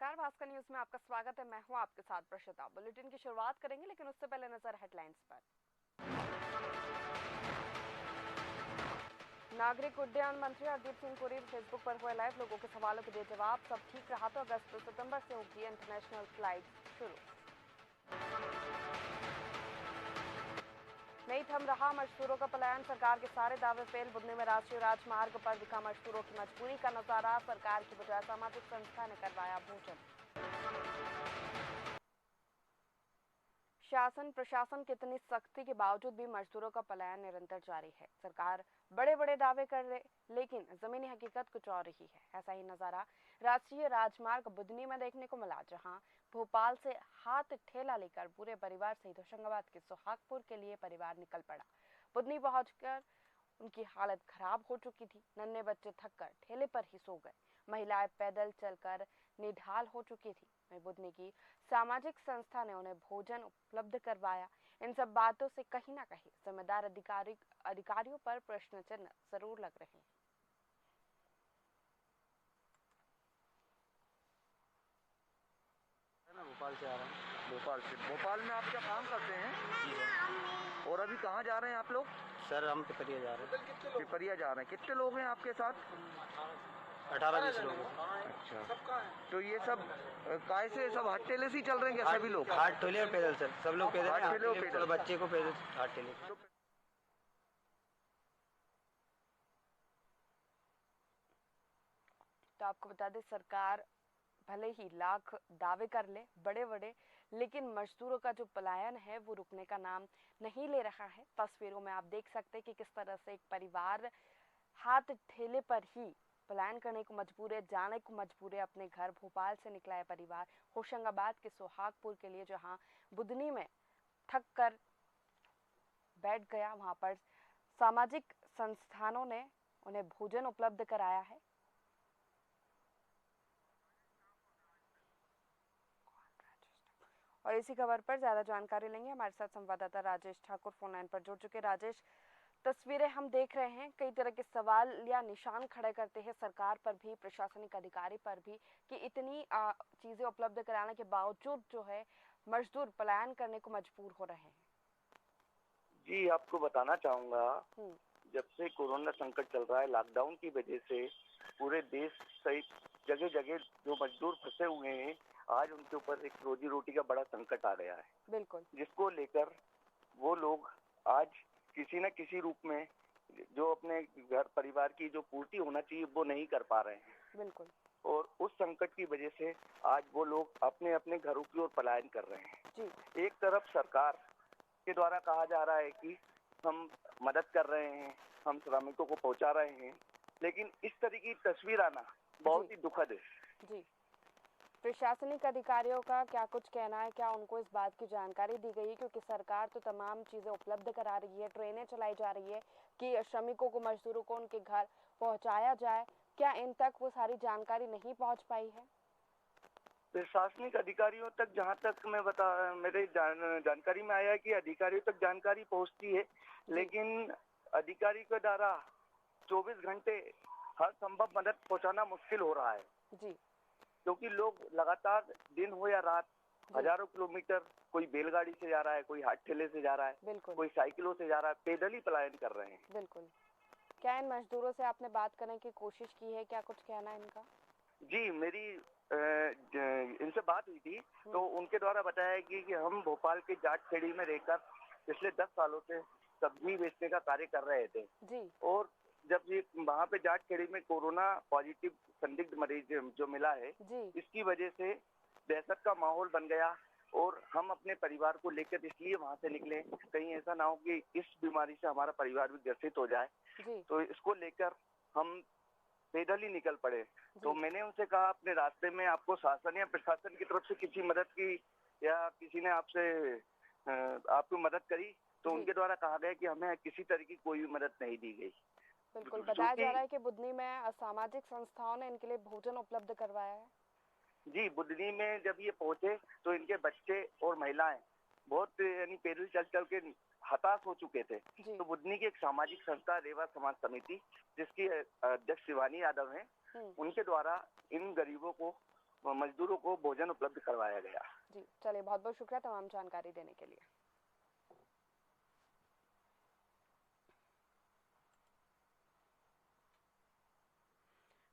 नमस्कार, भास्कर न्यूज में आपका स्वागत है। मैं हूं आपके साथ प्रशिता। बुलेटिन की शुरुआत करेंगे, लेकिन उससे पहले नजर हेडलाइंस पर। नागरिक उड्डयन मंत्री हरदीप सिंह पुरी फेसबुक पर हुए लाइव, लोगों के सवालों के दिए जवाब। सब ठीक रहा तो अगस्त सितंबर से होगी इंटरनेशनल फ्लाइट शुरू। नहीं थम रहा मजदूरों का पलायन, सरकार के सारे दावे फेल। बुधनी में राष्ट्रीय राजमार्ग पर दिखा मजदूरों की मजबूरी का नजारा, सरकार की बजाय सामाजिक संस्था ने करवाया भोजन। शासन प्रशासन की इतनी सख्ती के बावजूद भी मजदूरों का पलायन निरंतर जारी है। सरकार बड़े बड़े दावे कर रहे, लेकिन जमीनी हकीकत कुछ और रही है। ऐसा ही नजारा राष्ट्रीय राजमार्ग बुधनी में देखने को मिला, जहां भोपाल से हाथ ठेला लेकर पूरे परिवार सहित होशंगाबाद के सुहागपुर के लिए परिवार निकल पड़ा। बुधनी पहुंचकर उनकी हालत खराब हो चुकी थी। नन्हे बच्चे थककर ठेले पर ही सो गए। महिलाएं पैदल चलकर निढाल हो चुकी थी। वहीं बुधनी की सामाजिक संस्था ने उन्हें भोजन उपलब्ध करवाया। इन सब बातों से कहीं ना कहीं जिम्मेदार अधिकारियों पर प्रश्न चिन्ह जरूर लग रहे हैं। मैं भोपाल से आ रहा हूँ। भोपाल से। भोपाल में आप क्या काम करते हैं? जी सर। और अभी कहाँ जा रहे हैं आप लोग? सर हम पिपरिया जा रहे हैं। पिपरिया जा रहे हैं। कितने लोग हैं आपके साथ? 18-20 लोग हैं। अच्छा, तो ये सब काय से सब हाथ ठेले से ही चल रहे हैं क्या सभी लोग? हाथ ठेले और पैदल सर, सब लोग पैदल। हाथ ठेले और पैदल। बच्चे को पैदल हाथ ठेले। तो आपको बता दें, सरकार भले ही लाख दावे कर ले बड़े बड़े, लेकिन मजदूरों का जो पलायन है वो रुकने का नाम नहीं ले रहा है। तस्वीरों में आप देख सकते हैं कि किस तरह से एक परिवार हाथ ठेले पर ही पलायन करने को मजबूर है, जाने को मजबूर है। अपने घर भोपाल से निकला है परिवार होशंगाबाद के सुहागपुर के लिए, जहां बुधनी में थक कर बैठ गया। वहां पर सामाजिक संस्थानों ने उन्हें भोजन उपलब्ध कराया है। और इसी खबर पर ज्यादा जानकारी लेंगे, हमारे साथ संवाददाता राजेश ठाकुर फोन लाइन पर जुड़ चुके। राजेश, तस्वीरें हम देख रहे हैं, कई तरह के सवाल या निशान खड़े करते हैं सरकार पर भी, प्रशासनिक अधिकारी पर भी, कि इतनी चीजें उपलब्ध कराने के बावजूद जो है मजदूर पलायन करने को मजबूर हो रहे हैं। जी, आपको बताना चाहूंगा, जब से कोरोना संकट चल रहा है, लॉकडाउन की वजह से पूरे देश सहित जगह जगह जो मजदूर फंसे हुए हैं, आज उनके ऊपर एक रोजी रोटी का बड़ा संकट आ गया है। बिल्कुल। जिसको जिसको लेकर वो लोग आज किसी न किसी रूप में जो अपने घर परिवार की जो पूर्ति होना चाहिए वो नहीं कर पा रहे हैं। बिल्कुल। और उस संकट की वजह से आज वो लोग अपने अपने घरों की ओर पलायन कर रहे हैं। जी। एक तरफ सरकार के द्वारा कहा जा रहा है कि हम मदद कर रहे हैं, हम श्रमिकों को पहुंचा रहे हैं, लेकिन इस तरह की तस्वीर आना बहुत ही दुखद है। जी, प्रशासनिक अधिकारियों का क्या कुछ कहना है? क्या उनको इस बात की जानकारी दी गई है? क्योंकि सरकार तो तमाम चीजें उपलब्ध करा रही है, ट्रेनें चलाई जा रही है कि श्रमिकों को, मजदूरों को उनके घर पहुंचाया जाए। क्या इन तक वो सारी जानकारी नहीं पहुंच पाई है? प्रशासनिक अधिकारियों तक जहां तक मेरे जानकारी में आया है कि अधिकारियों तक जानकारी पहुंचती है, लेकिन अधिकारी के द्वारा 24 घंटे हर संभव मदद पहुंचाना मुश्किल हो रहा है। जी। क्योंकि लोग लगातार दिन हो या रात हजारों किलोमीटर, कोई बैलगाड़ी से जा रहा है, कोई हाथ ठेले से जा रहा है, बिल्कुल। कोई साइकिलों से जा रहा है, पैदल ही पलायन कर रहे हैं। बिल्कुल। क्या इन मजदूरों से आपने बात करने की कोशिश की है? क्या कुछ कहना है इनका? जी, मेरी इनसे बात हुई थी, तो उनके द्वारा बताया कि हम भोपाल के जाट खेड़ी में रहकर पिछले 10 सालों से सब्जी बेचने का कार्य कर रहे थे। जी। और जब ये वहाँ पे जाट खेड़ी में कोरोना पॉजिटिव संदिग्ध मरीज जो मिला है, इसकी वजह से दहशत का माहौल बन गया और हम अपने परिवार को लेकर इसलिए वहाँ से निकले, कहीं ऐसा ना हो कि इस बीमारी से हमारा परिवार भी ग्रसित हो जाए। तो इसको लेकर हम पैदल ही निकल पड़े। तो मैंने उनसे कहा, अपने रास्ते में आपको शासन या प्रशासन की तरफ से किसी मदद की या किसी ने आपसे आपको मदद करी? तो उनके द्वारा कहा गया कि हमें किसी तरह की कोई भी मदद नहीं दी गई। बिल्कुल। बताया जा रहा है कि बुधनी में असामाजिक संस्थाओं ने इनके लिए भोजन उपलब्ध करवाया है। जी, बुधनी में जब ये पहुंचे तो इनके बच्चे और महिलाएं बहुत यानी पैदल चल चल के हताश हो चुके थे। तो बुधनी की एक सामाजिक संस्था रेवा समाज समिति, जिसकी अध्यक्ष शिवानी यादव हैं, उनके द्वारा इन गरीबों को मजदूरों को भोजन उपलब्ध करवाया गया। जी चलिए, बहुत बहुत शुक्रिया तमाम जानकारी देने के लिए।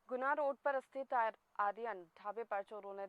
गुना रोड पर स्थित आर्यन ढाबे पर चोरों ने